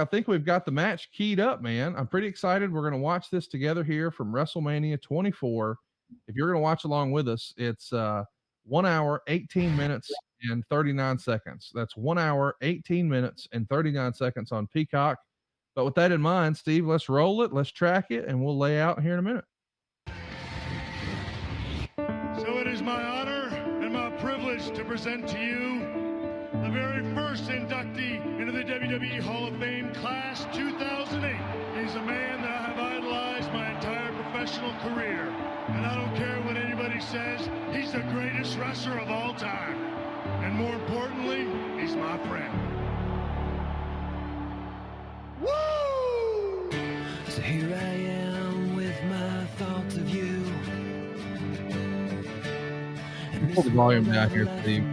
I think we've got the match keyed up, man. I'm pretty excited. We're going to watch this together here from WrestleMania 24. If you're going to watch along with us, it's 1 hour, 18 minutes, and 39 seconds. That's 1 hour, 18 minutes, and 39 seconds on Peacock. But with that in mind, Steve, let's roll it, let's track it, and we'll lay out here in a minute. So it is my honor and my privilege to present to you the very first inductee into the WWE Hall of Fame Class 2008. He's a man that I have idolized my entire professional career. And I don't care what anybody says, he's the greatest wrestler of all time. And more importantly, he's my friend. Woo! So here I am with my thoughts of you. Pull the volume down here, Steve.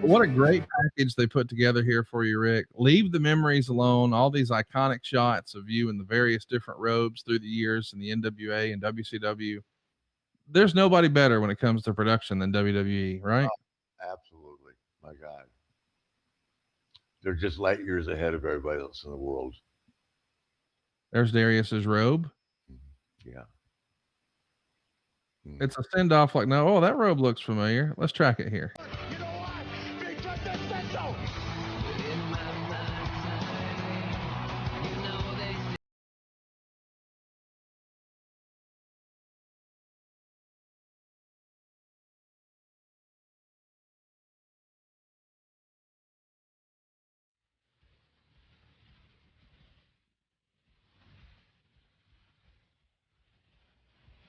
What a great package they put together here for you, Rick. Leave the memories alone. All these iconic shots of you in the various different robes through the years in the NWA and WCW. There's nobody better when it comes to production than WWE, right? Oh, absolutely. My God. They're just light years ahead of everybody else in the world. There's Darius's robe. Yeah. It's a send-off like, no, oh, that robe looks familiar. Let's track it here. You know what? Because they said so.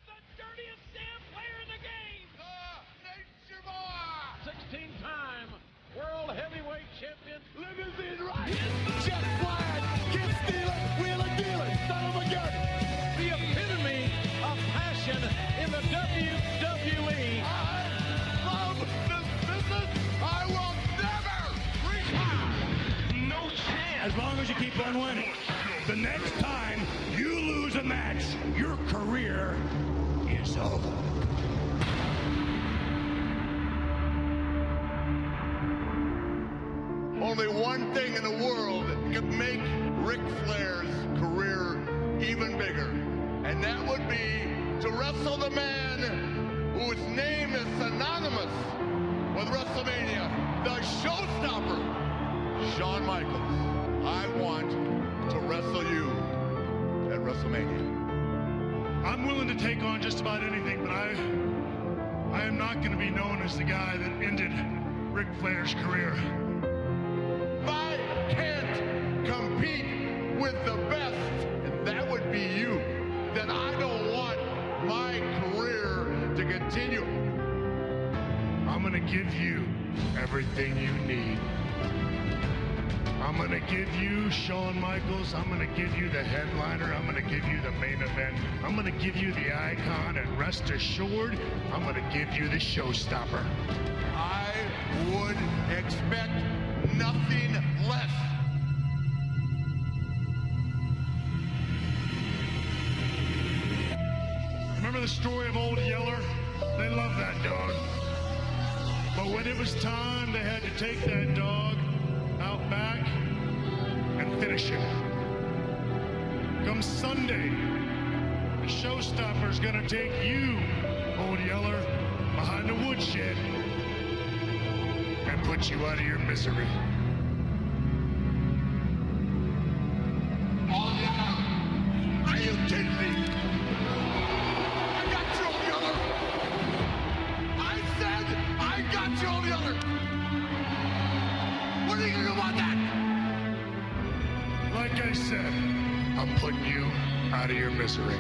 The dirtiest damn player in the game. Nature Boy. 16-time world heavyweight champion. Limousine right. Jet flying. Kid stealing. Wheeling dealing. Son of a gun. The epitome of passion in the WWE. I love this business. I will never retire. No chance. As long as you keep on winning. The next time you lose a match, your career is over. Only one thing in the world could make Ric Flair's career even bigger, and that would be to wrestle the man whose name is synonymous with WrestleMania, the showstopper, Shawn Michaels. I want to wrestle you at WrestleMania. I'm willing to take on just about anything, but I am not going to be known as the guy that ended Ric Flair's career. If I can't compete with the best, and that would be you, then I don't want my career to continue. I'm going to give you everything you need. I'm going to give you Shawn Michaels. I'm going to give you the headliner. I'm going to give you the main event. I'm going to give you the icon, and rest assured, I'm going to give you the showstopper. I would expect nothing less. Remember the story of Old Yeller? They loved that dog. But when it was time, they had to take that dog out back and finish him. Come Sunday, the showstopper's gonna take you, Old Yeller, behind the woodshed and put you out of your misery. Old Yeller, are you kidding me? I got you, Old Yeller. I said I got you, Old Yeller. What are you gonna do about that? Like I said, I'm putting you out of your misery.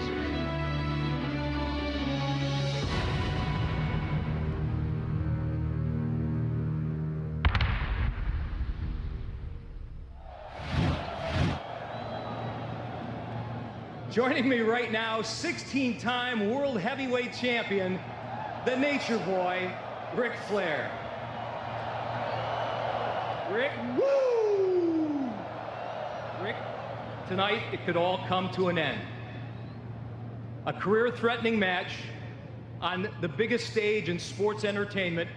Joining me right now, 16-time World Heavyweight Champion, the Nature Boy, Ric Flair. Rick, woo! Rick, tonight it could all come to an end. A career-threatening match on the biggest stage in sports entertainment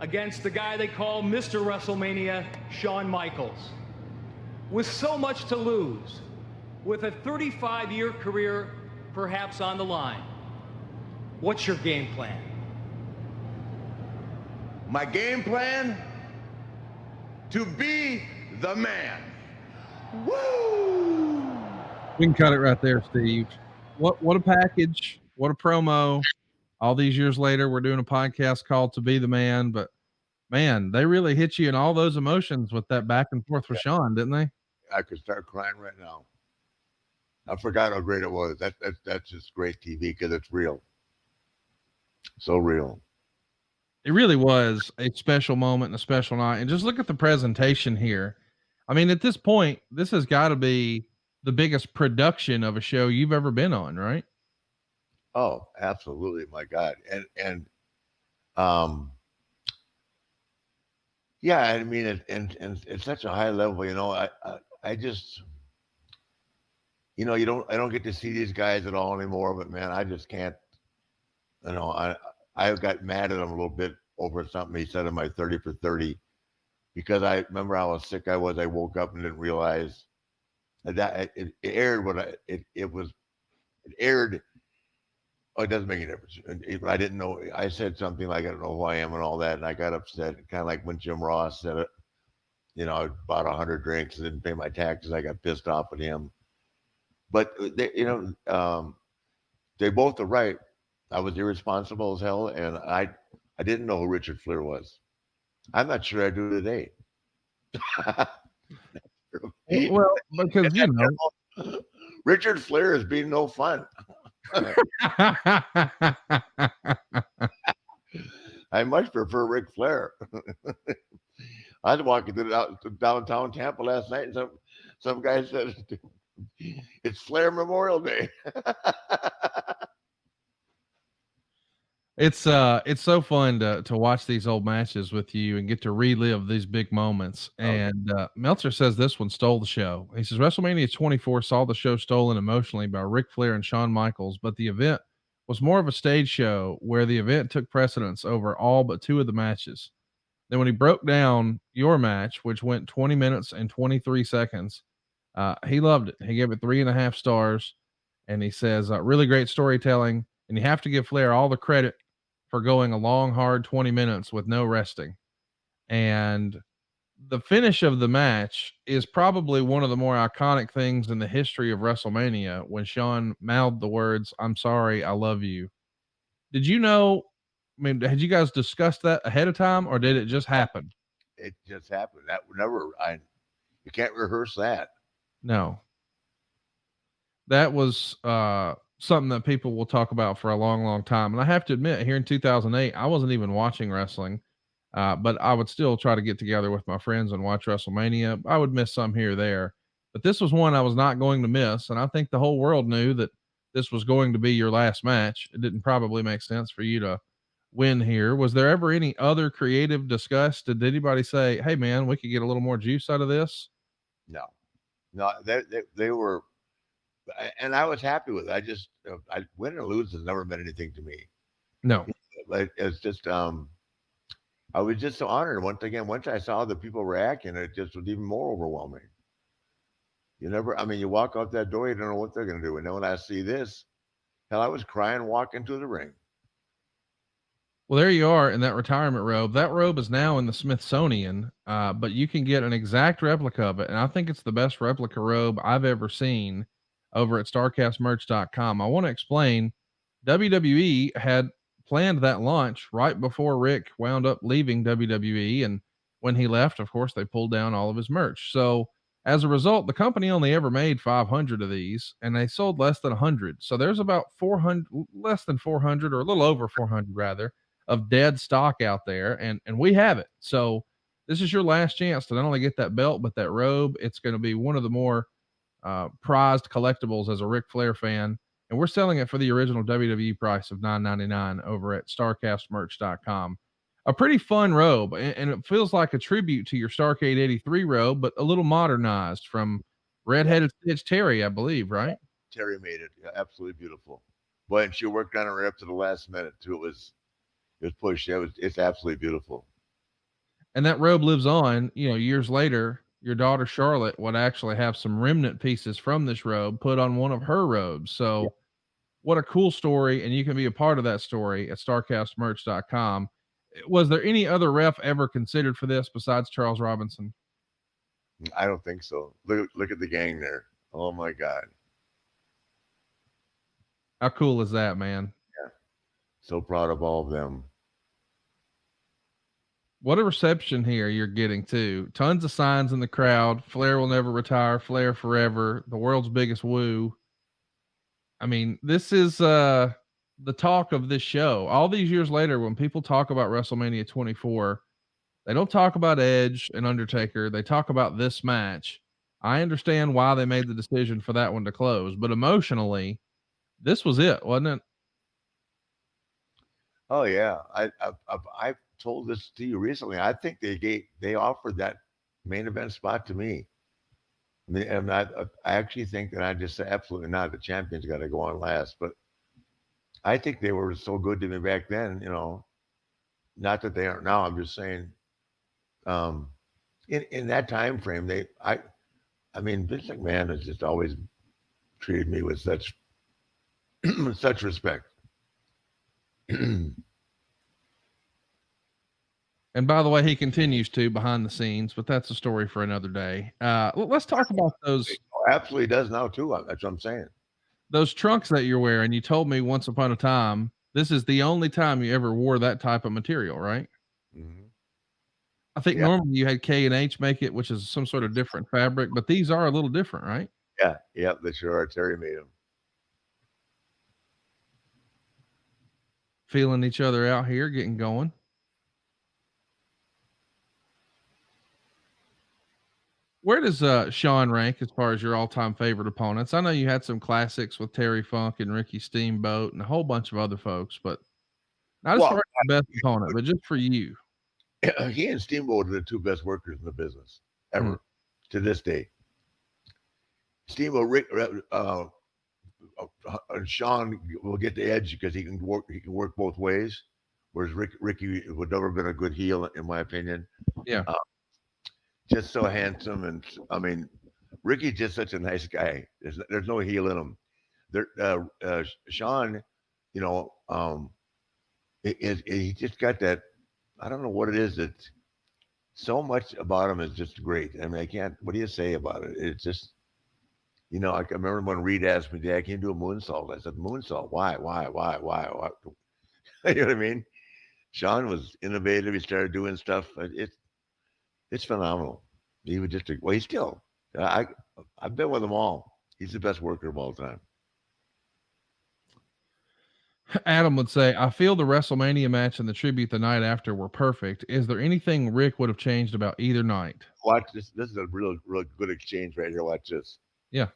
against the guy they call Mr. WrestleMania, Shawn Michaels. with so much to lose, with a 35-year career perhaps on the line, what's your game plan? My game plan? To be the man. Woo! We can cut it right there, Steve. What a package. What a promo. All these years later, we're doing a podcast called To Be the Man, but man, they really hit you in all those emotions with that back and forth with Shawn, didn't they? I could start crying right now. I forgot how great it was. That's just great TV because it's real. So real. It really was a special moment and a special night. And just look at the presentation here. I mean, at this point, this has got to be the biggest production of a show you've ever been on, right? Oh, absolutely, my God. And um yeah, I mean and it's such a high level, I just I don't get to see these guys at all anymore, but man, I just can't, you know, I got mad at him a little bit over something he said in my 30 for 30 because I remember how sick I was. I woke up and didn't realize that it aired when it aired. Oh, it doesn't make any difference. I didn't know. I said something like, I don't know who I am and all that. And I got upset, kind of like when Jim Ross said it. I bought 100 drinks and didn't pay my taxes. I got pissed off at him. But they both are right. I was irresponsible as hell, and I didn't know who Richard Flair was. I'm not sure I do today. Well, because Richard Flair is being no fun. I much prefer Ric Flair. I was walking through downtown Tampa last night, and some guy said, "It's Flair Memorial Day." It's so fun to watch these old matches with you and get to relive these big moments. And Meltzer says this one stole the show. He says WrestleMania 24 saw the show stolen emotionally by Ric Flair and Shawn Michaels, but the event was more of a stage show where the event took precedence over all but two of the matches. Then when he broke down your match, which went 20 minutes and 23 seconds, he loved it. He gave it 3.5 stars, and he says really great storytelling. And you have to give Flair all the credit for going a long, hard 20 minutes with no resting. And the finish of the match is probably one of the more iconic things in the history of WrestleMania when Shawn mouthed the words, "I'm sorry, I love you." Did you know? I mean, had you guys discussed that ahead of time or did it just happen? It just happened. That would never. You can't rehearse that. No. That was something that people will talk about for a long, long time. And I have to admit, here in 2008, I wasn't even watching wrestling, but I would still try to get together with my friends and watch WrestleMania. I would miss some here or there, but this was one I was not going to miss. And I think the whole world knew that this was going to be your last match. It didn't probably make sense for you to win here. Was there ever any other creative discussed? Did anybody say, "Hey man, we could get a little more juice out of this"? No, they were, and I was happy with it. I win or lose has never meant anything to me. No. It's just I was just so honored. Once I saw the people reacting, it just was even more overwhelming. You walk out that door, you don't know what they're going to do. And then when I see this, hell, I was crying walking to the ring. Well, there you are in that retirement robe. That robe is now in the Smithsonian, but you can get an exact replica of it. And I think it's the best replica robe I've ever seen over at starcastmerch.com. I want to explain WWE had planned that launch right before Rick wound up leaving WWE. And when he left, of course, they pulled down all of his merch. So as a result, the company only ever made 500 of these and they sold less than 100. So there's about 400, less than 400 or a little over 400 rather of dead stock out there, and we have it. So this is your last chance to not only get that belt but that robe. It's going to be one of the more prized collectibles as a Ric Flair fan, and we're selling it for the original WWE price of $9.99 over at starcastmerch.com. A pretty fun robe, and it feels like a tribute to your Starcade 83 robe, but a little modernized from redheaded Stitch Terry, I believe, right? Terry made it. Yeah, absolutely beautiful. Boy, and she worked on it right up to the last minute too. It was pushed. It's absolutely beautiful. And that robe lives on, years later. your daughter Charlotte would actually have some remnant pieces from this robe put on one of her robes. So what a cool story. And you can be a part of that story at starcastmerch.com. Was there any other ref ever considered for this besides Charles Robinson? I don't think so. Look at the gang there. Oh my God. How cool is that, man? Yeah. So proud of all of them. What a reception here you're getting too. Tons of signs in the crowd. Flair will never retire. Flair forever. The world's biggest woo. I mean, this is the talk of this show. All these years later, when people talk about WrestleMania 24, they don't talk about Edge and Undertaker. They talk about this match. I understand why they made the decision for that one to close, but emotionally, this was it, wasn't it? Oh yeah. I've told this to you recently. I think they offered that main event spot to me. I mean, and I actually think that I just said absolutely not. The champion's got to go on last, but I think they were so good to me back then. Not that they aren't now. I'm just saying, um, in that time frame, I mean, Vince McMahon has just always treated me with such such respect. And by the way, he continues to behind the scenes, but that's a story for another day. Let's talk about Absolutely does now too. That's what I'm saying. those trunks that you're wearing. You told me once upon a time, this is the only time you ever wore that type of material, right? Mm-hmm. I think Yeah. normally you had K&H make it, which is some sort of different fabric, but these are a little different, right? Yeah, they sure are. Terry made them. Feeling each other out here, getting going. Where does Shawn rank as far as your all-time favorite opponents? I know you had some classics with Terry Funk and Ricky Steamboat and a whole bunch of other folks, but not as far Well, as the best opponent, but just for you. he and Steamboat are the two best workers in the business ever to this day. Steamboat, Shawn will get the edge because he can work both ways, whereas Ricky would never been a good heel in my opinion. Yeah. Just so handsome, and I mean, Ricky's just such a nice guy. There's no heel in him. Shawn, you know, he just got that. I don't know what it is that so much about him is just great. I mean, I can't. What do you say about it? It's just, I can remember when Reed asked me, "Dad, can you do a moonsault?" I said, "Moonsault? Why? Why?" You know what I mean? Shawn was innovative. He started doing stuff. It's phenomenal. He was just well. He's still. I've been with them all. He's the best worker of all time. Adam would say, I feel the WrestleMania match and the tribute the night after were perfect. Is there anything Rick would have changed about either night? Watch this. This is a real good exchange right here. Watch this. Yeah.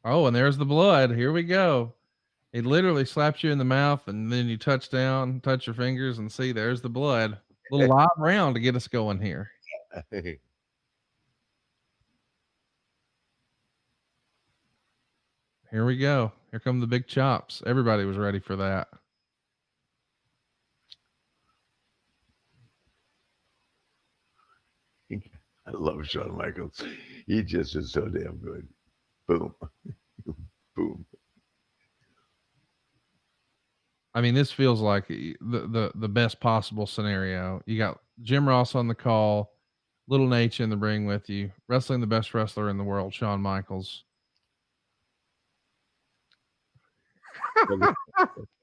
Oh, and there's the blood. Here we go. It literally slaps you in the mouth, and then you touch down, touch your fingers, and see there's the blood. Little live round to get us going here. Here we go. Here come the big chops. Everybody was ready for that. I love Shawn Michaels. He just is so damn good. Boom. Boom. I mean, this feels like the best possible scenario. You got Jim Ross on the call, Little Nate in the ring with you, wrestling the best wrestler in the world, Shawn Michaels.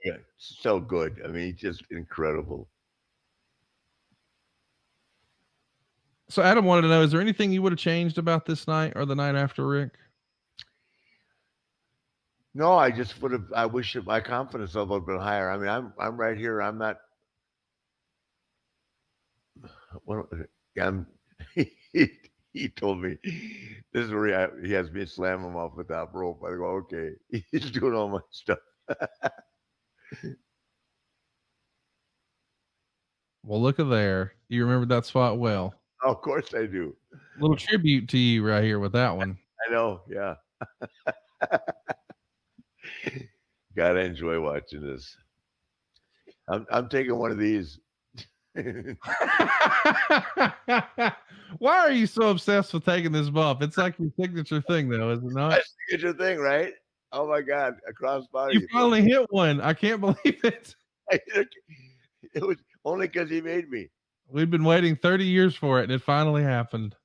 Yeah, so good. I mean, just incredible. So Adam wanted to know, is there anything you would have changed about this night or the night after, Rick? No, I just would have. I wish my confidence level had been higher. I mean, I'm right here. I'm not. Well, I'm. He told me this is where he has me slam him off the top rope. I go, okay. He's doing all my stuff. Well, look at there. You remembered that spot well. Of course I do. Little tribute to you right here with that one. I know, yeah. Gotta enjoy watching this. I'm taking one of these. Why are you so obsessed with taking this bump? It's like your signature thing, though, is it not? That's your thing, right? Oh my God, a crossbody. You finally hit one. I can't believe it. It was only because he made me. We've been waiting 30 years for it, and it finally happened.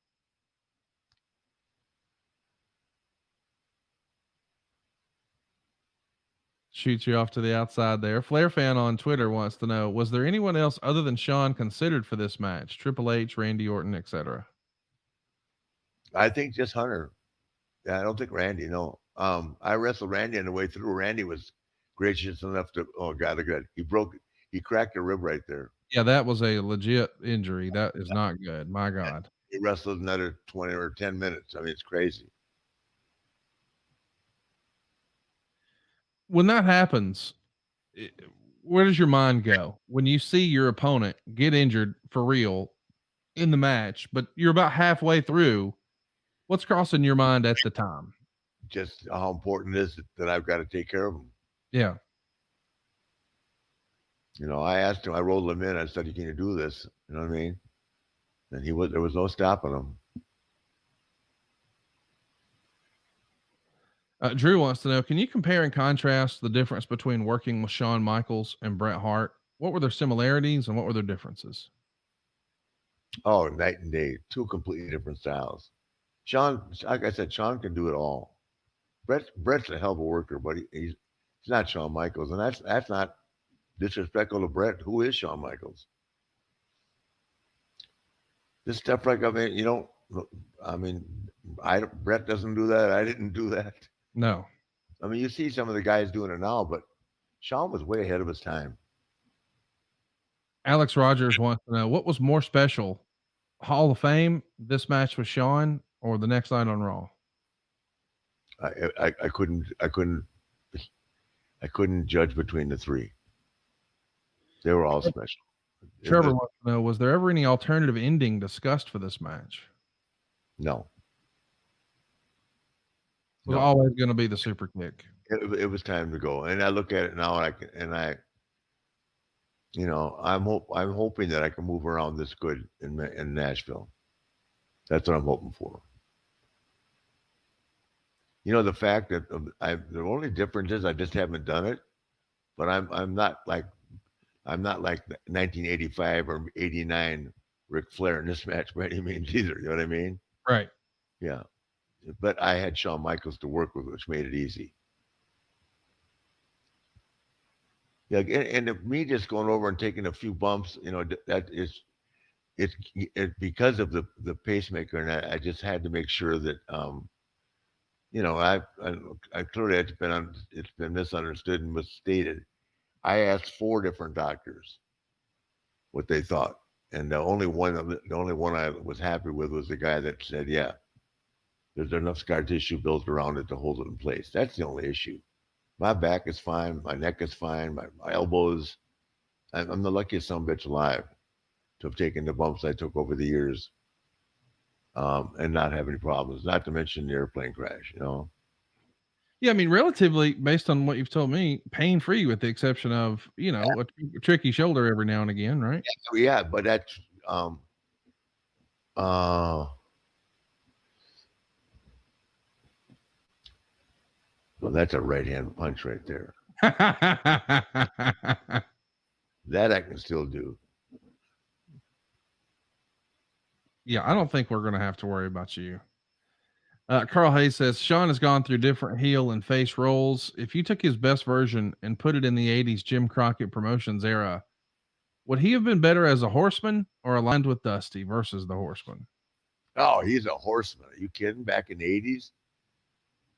Shoots you off to the outside there. Flair fan on Twitter wants to know: was there anyone else other than Shawn considered for this match? Triple H, Randy Orton, etc. I think just Hunter. Yeah, I don't think Randy. No. I wrestled Randy on the way through. Randy was gracious enough to. Oh God, good. He cracked a rib right there. Yeah, that was a legit injury. That is not good. My God. He wrestled another 20 or 10 minutes. I mean, it's crazy. When that happens, where does your mind go when you see your opponent get injured for real in the match, but you're about halfway through? What's crossing your mind at the time? Just how important it is that I've got to take care of him. Yeah. You know, I asked him, I rolled him in. I said, "Can you do this?" You know what I mean? And there was no stopping him. Drew wants to know: can you compare and contrast the difference between working with Shawn Michaels and Bret Hart? What were their similarities and what were their differences? Oh, night and day. Two completely different styles. Shawn, like I said, Shawn can do it all. Brett's a hell of a worker, but he's not Shawn Michaels, and that's not disrespectful to Brett. Who is Shawn Michaels? This stuff like I mean, you don't. I mean, Brett doesn't do that. I didn't do that. No. I mean, you see some of the guys doing it now, but Shawn was way ahead of his time. Alex Rogers wants to know: what was more special, Hall of Fame, this match with Shawn, or the next night on Raw? I couldn't judge between the three. They were all special. Trevor wants to know: was there ever any alternative ending discussed for this match? No. It was always going to be the super kick. It was time to go, and I look at it now, and I, you know, I'm hoping that I can move around this good in Nashville. That's what I'm hoping for. You know, the fact that the only difference is I just haven't done it, but I'm not like 1985 or 89 Ric Flair in this match by any means either. You know what I mean? Right. Yeah. But I had Shawn Michaels to work with, which made it easy. Yeah, and me just going over and taking a few bumps, you know, that is it's because of the pacemaker, and I just had to make sure that you know, I clearly it's been misunderstood and misstated. I asked 4 different doctors what they thought, and the only one I was happy with was the guy that said, "Yeah, there's enough scar tissue built around it to hold it in place." That's the only issue. My back is fine. My neck is fine. My elbows. I'm the luckiest son of a bitch alive to have taken the bumps I took over the years, and not have any problems. Not to mention the airplane crash. You know. Yeah, I mean, relatively, based on what you've told me, pain free, with the exception of, you know, a tricky shoulder every now and again, right? Yeah, but that's uh, well, that's a right hand punch right there. That I can still do. Yeah, I don't think we're going to have to worry about you. Carl Hayes says Shawn has gone through different heel and face roles. If you took his best version and put it in the 80s Jim Crockett Promotions era, would he have been better as a horseman or aligned with Dusty versus the horseman? Oh, he's a horseman. Are you kidding? Back in the 80s?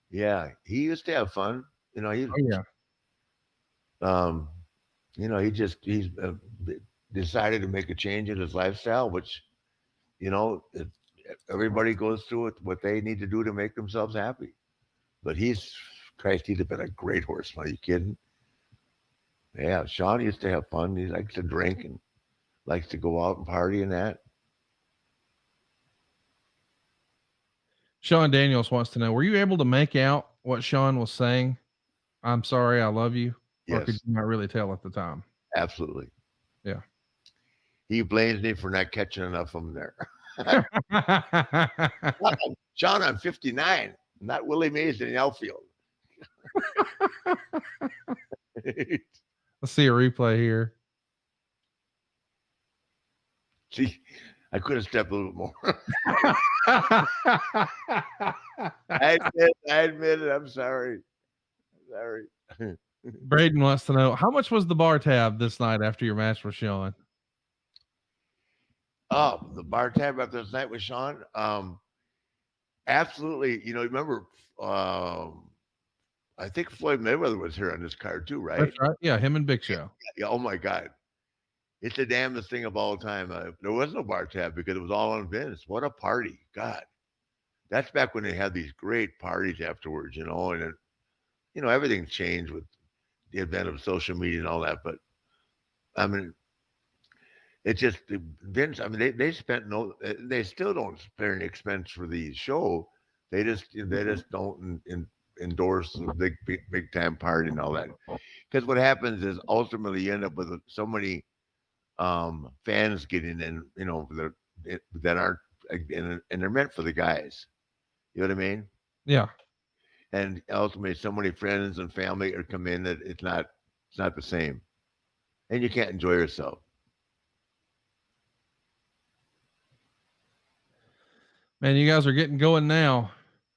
Yeah, he used to have fun. You know, Oh, yeah. um, you know, he's decided to make a change in his lifestyle, which, you know, everybody goes through what they need to do to make themselves happy. But Christ, he'd have been a great horseman. Are you kidding? Yeah, Shawn used to have fun. He likes to drink and likes to go out and party and that. Sean Daniels wants to know, were you able to make out what Shawn was saying? I'm sorry, I love you. Or could Yes, you not really tell at the time? absolutely. Yeah. He blames me for not catching enough of them there. Sean, I'm 59, not Willie Mays in the outfield. Let's see a replay here. See, I could have stepped a little more. I admit it. I'm sorry. Sorry. Braden wants to know, how much was the bar tab this night after your match with Shawn? Oh, the bar tab after this night with Shawn. Absolutely. Remember, I think Floyd Mayweather was here on this card too, right? That's right. Yeah, him and Big Show. Yeah. Oh my God. It's the damnedest thing of all time. There was no bar tab because it was all on Vince. What a party. God. That's back when they had these great parties afterwards, and then, everything changed with the advent of social media and all that. But I mean, it's just Vince. I mean, they spent they still don't spare any expense for the show. They just don't endorse the big time party and all that. Because what happens is ultimately you end up with so many fans getting in, that aren't, and they're meant for the guys. You know what I mean? Yeah. And ultimately, so many friends and family are come in that it's not the same, and you can't enjoy yourself. Man, you guys are getting going now.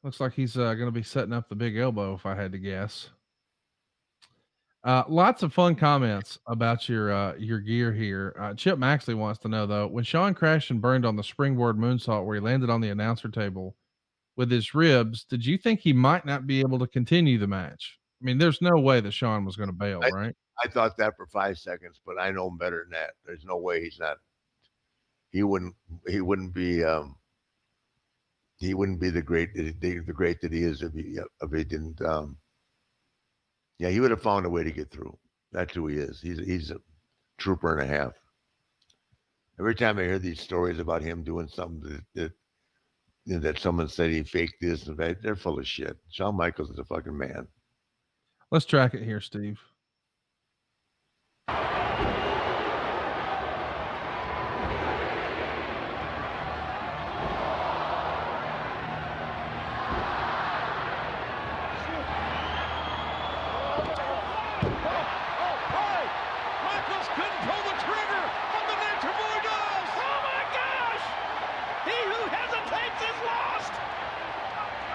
Looks like he's going to be setting up the big elbow, if I had to guess. Lots of fun comments about your gear here. Chip Maxley wants to know though, when Shawn crashed and burned on the springboard moonsault where he landed on the announcer table with his ribs, did you think he might not be able to continue the match? I mean, there's no way that Shawn was going to bail, I, right? I thought that for 5 seconds, but I know him better than that. There's no way he's not. He wouldn't. He wouldn't be. He wouldn't be the great that he is if he didn't. Yeah, he would have found a way to get through. That's who he is. He's a trooper and a half. Every time I hear these stories about him doing something that someone said he faked this and that, they're full of shit. Shawn Michaels is a fucking man. Let's track it here, Steve.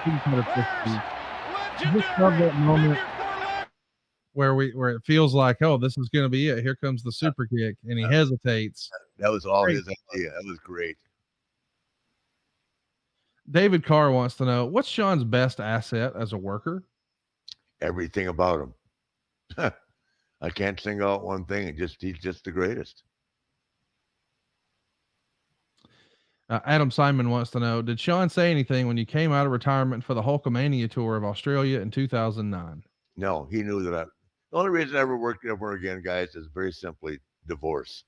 I just love that moment where it feels like, oh, this is going to be it. Here comes the super kick, and he hesitates. That was all his idea. That was great. David Carr wants to know, what's Shawn's best asset as a worker? Everything about him. I can't single out one thing. He's just the greatest. Adam Simon wants to know, did Shawn say anything when you came out of retirement for the Hulkamania tour of Australia in 2009? No, he knew that. The only reason I ever worked ever again, guys, is very simply divorce.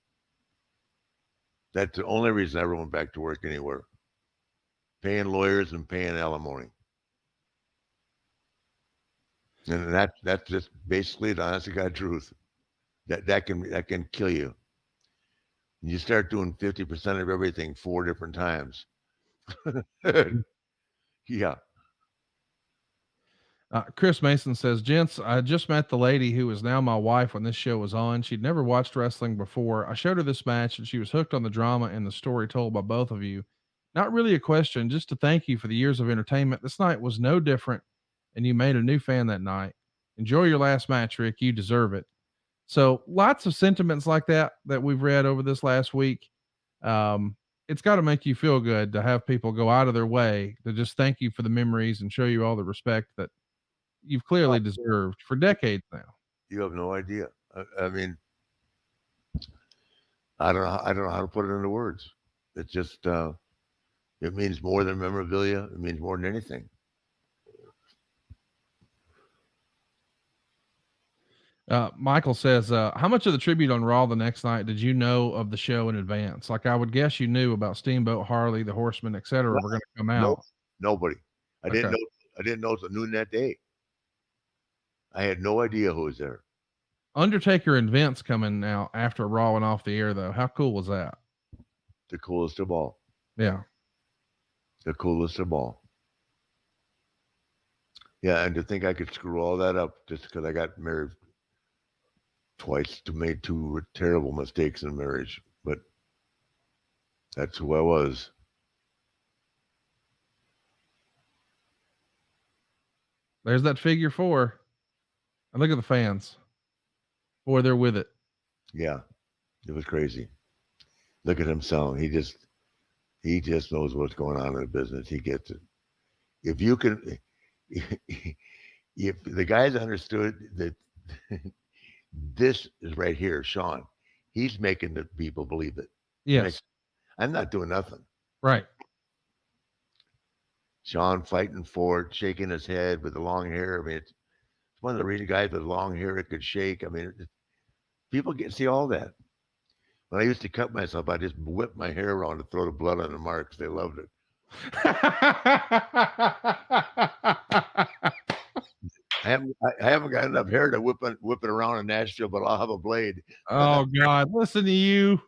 That's the only reason I ever went back to work anywhere. Paying lawyers and paying alimony. And that's just basically the honest to God truth. That can kill you. You start doing 50% of everything 4 different times. Yeah. Chris Mason says, gents, I just met the lady who is now my wife when this show was on. She'd never watched wrestling before. I showed her this match and she was hooked on the drama and the story told by both of you. Not really a question, just to thank you for the years of entertainment. This night was no different, and you made a new fan that night. Enjoy your last match, Rick. You deserve it. So lots of sentiments like that we've read over this last week. It's got to make you feel good to have people go out of their way to just thank you for the memories and show you all the respect that you've clearly deserved for decades now. You have no idea. I mean, I don't know how to put it into words. It's just, it means more than memorabilia. It means more than anything. Michael says, how much of the tribute on Raw the next night did you know of the show in advance? Like, I would guess you knew about Steamboat, Harley, the Horsemen, etc. were going to come out. Nobody. I Okay. didn't know till noon that day. I had no idea who was there. Undertaker and Vince coming now after Raw went off the air, though. How cool was that? The coolest of all. Yeah. The coolest of all. Yeah, and to think I could screw all that up just because I got married twice, to made two terrible mistakes in marriage, but that's who I was. There's that figure 4. And look at the fans. Boy, they're with it. Yeah, it was crazy. Look at him selling. He just knows what's going on in the business. He gets it. If you can, if the guys understood that this is right here, Shawn, he's making the people believe it. Yes. I'm not doing nothing. Right. Shawn fighting for it, shaking his head with the long hair. I mean, it's one of the reason guys with long hair it could shake. I mean, people get see all that. When I used to cut myself, I just whip my hair around to throw the blood on the marks. They loved it. I haven't got enough hair to whip it around in Nashville, but I'll have a blade. Oh God, listen to you.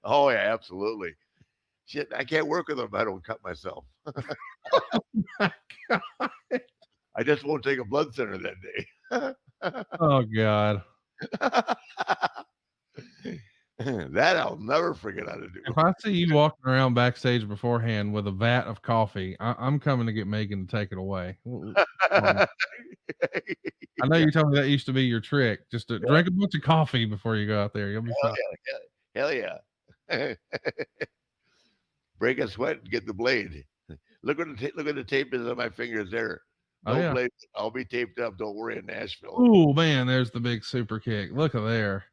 Oh yeah, absolutely. Shit, I can't work with them if I don't cut myself. My God. I just won't take a blood center that day. Oh God. That I'll never forget how to do. If I see you walking around backstage beforehand with a vat of coffee, I'm coming to get Megan to take it away. I know you told me that used to be your trick, just to drink a bunch of coffee before you go out there. You'll be fine. Hell yeah. Break a sweat and get the blade. Look at the tape is on my fingers there. No Oh, yeah. blade. I'll be taped up. Don't worry in Nashville. Oh man, there's the big super kick. Look at there.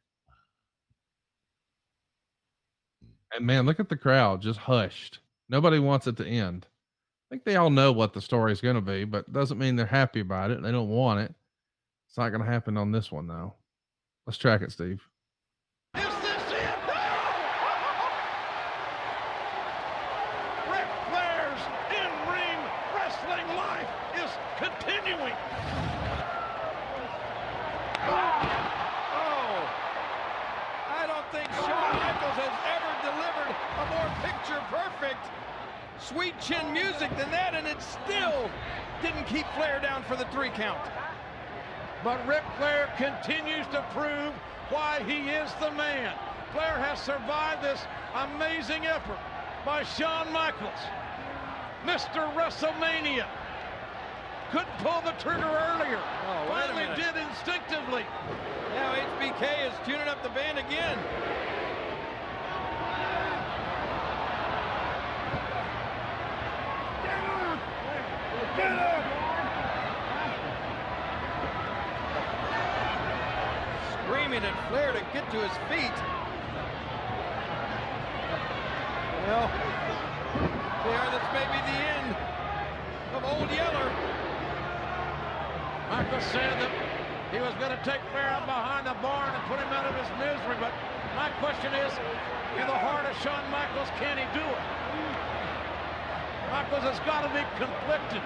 And man, look at the crowd just hushed. Nobody wants it to end. I think they all know what the story is going to be, but doesn't mean they're happy about it. They don't want it. It's not going to happen on this one though. Let's track it, Steve. Is this it? Ric Flair's in-ring wrestling life is continuing. Oh, I don't think Shawn Michaels has ever delivered a more picture-perfect sweet chin music than that, and it still didn't keep Flair down for the 3 count. But Ric Flair continues to prove why he is the man. Flair has survived this amazing effort by Shawn Michaels. Mr. WrestleMania. Couldn't pull the trigger earlier. Oh, finally did instinctively. Now HBK is tuning up the band again. Screaming at Flair to get to his feet. Well, Flair, this may be the end of Old Yeller. Michaels said that he was going to take Flair out behind the barn and put him out of his misery, but my question is, in the heart of Shawn Michaels, can he do it? Michaels has got to be conflicted.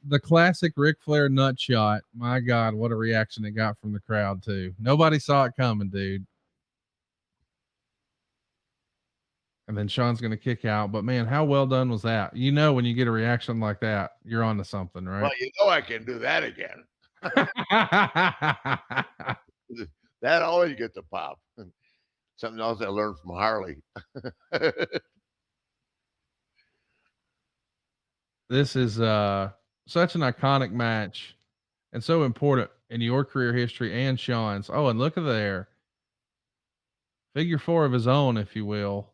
The classic Ric Flair nut shot. My God, what a reaction it got from the crowd too. Nobody saw it coming, dude. And then Shawn's going to kick out. But man, how well done was that? You know, when you get a reaction like that, you're on to something, right? Well, you know I can do that again. That always gets a pop. Something else I learned from Harley. This is such an iconic match and so important in your career history and Shawn's. Oh, and look at there. Figure 4 of his own, if you will.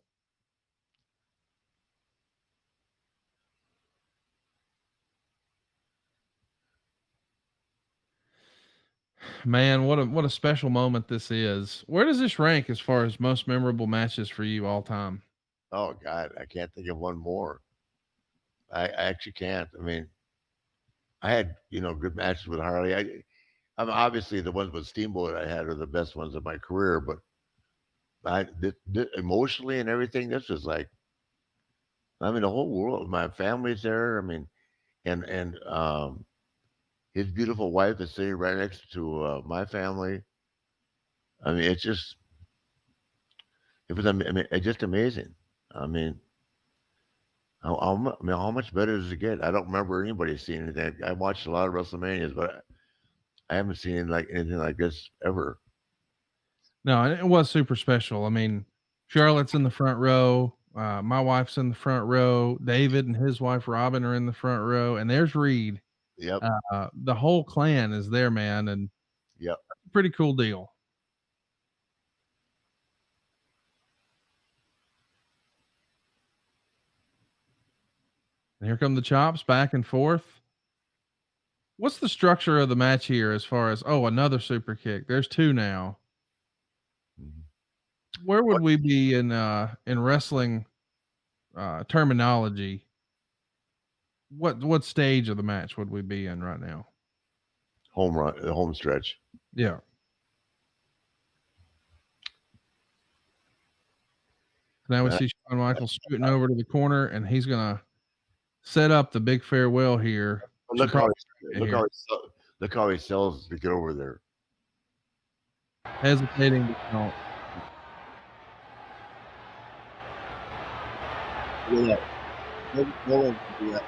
Man, what a special moment this is. Where does this rank as far as most memorable matches for you all time? Oh God, I can't think of one more. I actually can't. I mean, I had good matches with Harley. I mean, obviously the ones with Steamboat I had are the best ones of my career, but emotionally and everything, this was like, I mean, the whole world, my family's there. I mean, and his beautiful wife is sitting right next to my family. I mean, I mean, it's just amazing. I mean, I mean, how much better does it get? I don't remember anybody seeing anything. I watched a lot of WrestleManias, but I haven't seen like anything like this ever. No, and it was super special. I mean, Charlotte's in the front row. My wife's in the front row. David and his wife Robin are in the front row, and there's Reed. Yep, The whole clan is there, man, and yep. pretty cool deal. And here come the chops back and forth. What's the structure of the match here as far as another super kick? There's two now. Mhm. Where would What we be in wrestling terminology? What stage of the match would we be in right now? home run, the home stretch? Yeah. Now we Man, see Shawn Michaels scooting over to the corner, and he's gonna set up the big farewell here. Should look how probably he, get look here. how he, sell- look how he sells to get over there. Hesitating to count. Look at that. No one can do that.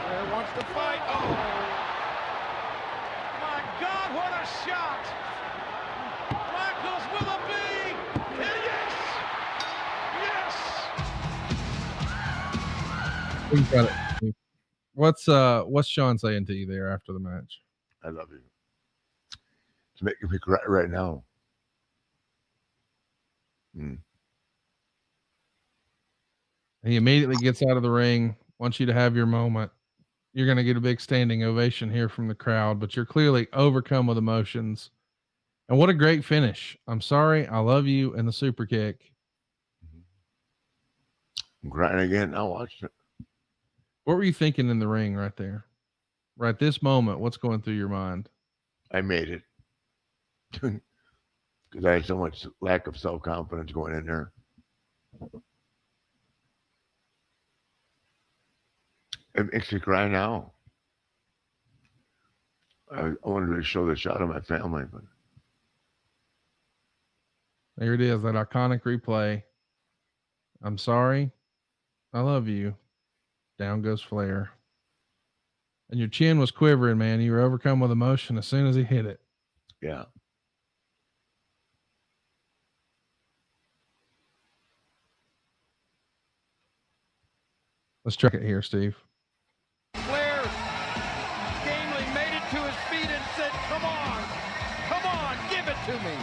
Flair wants to fight. Oh, my God, what a shot! Michaels with a B. And yes, yes. He's got it. What's Shawn saying to you there after the match? I love you. To make me cry right now. Mm. He immediately gets out of the ring, wants you to have your moment. You're going to get a big standing ovation here from the crowd, but you're clearly overcome with emotions. And what a great finish. I'm sorry. I love you. And the super kick. I'm crying again. I watched it. What were you thinking in the ring right there? Right this moment, what's going through your mind? I made it because I had so much lack of self confidence going in there. It makes me cry now. I wanted to show the shot of my family, but There it is, that iconic replay. I'm sorry. I love you. Down goes Flair. And your chin was quivering, man. You were overcome with emotion as soon as he hit it. yeah. Let's check it here, Steve. Flair gamely made it to his feet and said, come on, give it to me.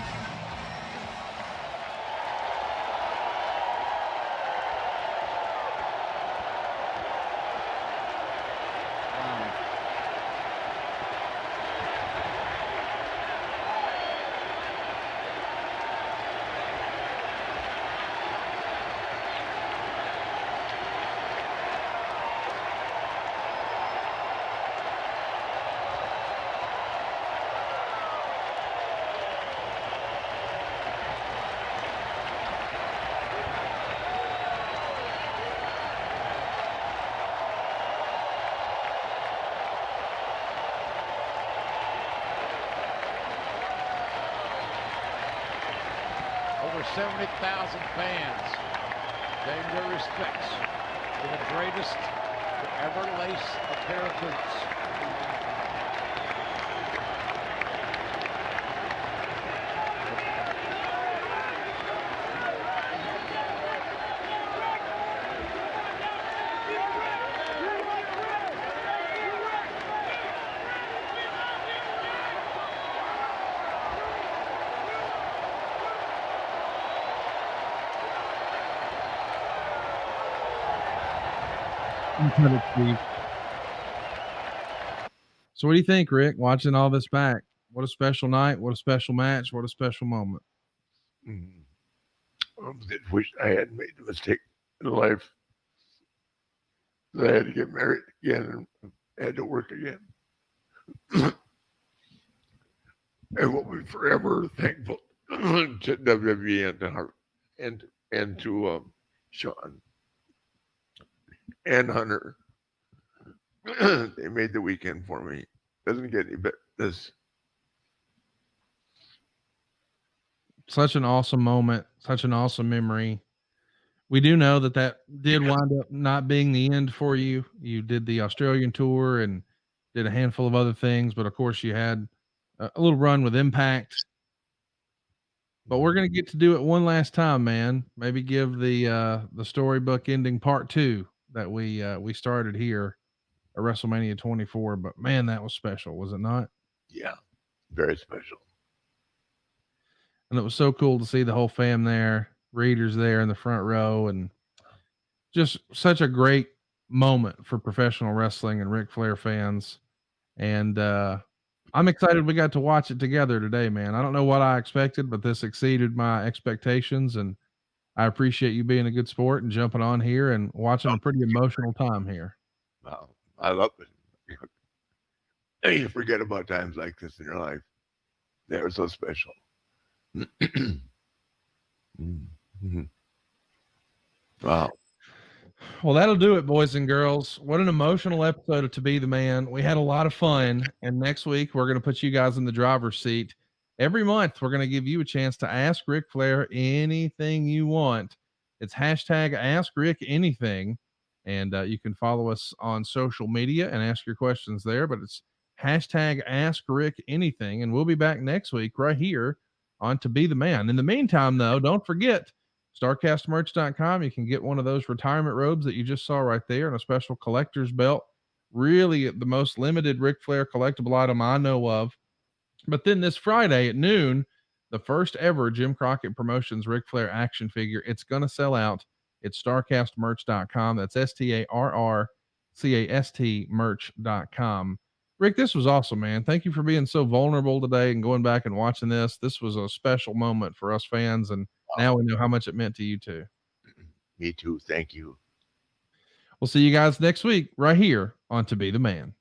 Over 70,000 fans paying their respects to the greatest to ever lace a pair of boots. So what do you think, Rick, watching all this back? What a special night. What a special match. What a special moment. I wish I hadn't made the mistake in life that I had to get married again and had to work again. And we'll be forever thankful to WWE and to Shawn and Hunter. They made the weekend for me. Doesn't get any better. This Such an awesome moment, such an awesome memory. We do know that that did wind up not being the end for you. You did the Australian tour and did a handful of other things, but of course you had a little run with Impact. But we're gonna get to do it one last time, man. Maybe give the storybook ending part 2 that we started here at WrestleMania 24. But man, that was special, was it not? yeah, very special. And it was so cool to see the whole fam there, readers there in the front row, and just such a great moment for professional wrestling and Ric Flair fans. And I'm excited we got to watch it together today, man. I don't know what I expected, but this exceeded my expectations, and I appreciate you being a good sport and jumping on here and watching a pretty emotional time here. Wow, I love it. You forget about times like this in your life. They were so special. Wow. Well, that'll do it, boys and girls. What an emotional episode of To Be the Man. We had a lot of fun. And next week, we're going to put you guys in the driver's seat. Every month, we're going to give you a chance to ask Ric Flair anything you want. It's hashtag Ask Rick Anything. And you can follow us on social media and ask your questions there. But it's hashtag Ask Rick Anything. And we'll be back next week right here on To Be the Man. In the meantime, though, don't forget, StarCastMerch.com. You can get one of those retirement robes that you just saw right there and a special collector's belt. Really the most limited Ric Flair collectible item I know of. But then this Friday at noon, the first ever Jim Crockett Promotions Ric Flair action figure. It's going to sell out. It's StarCastMerch.com. That's StarCast merch.com. Rick, this was awesome, man. Thank you for being so vulnerable today and going back and watching this. This was a special moment for us fans, and now we know how much it meant to you too. Me too. Thank you. We'll see you guys next week right here on To Be the Man.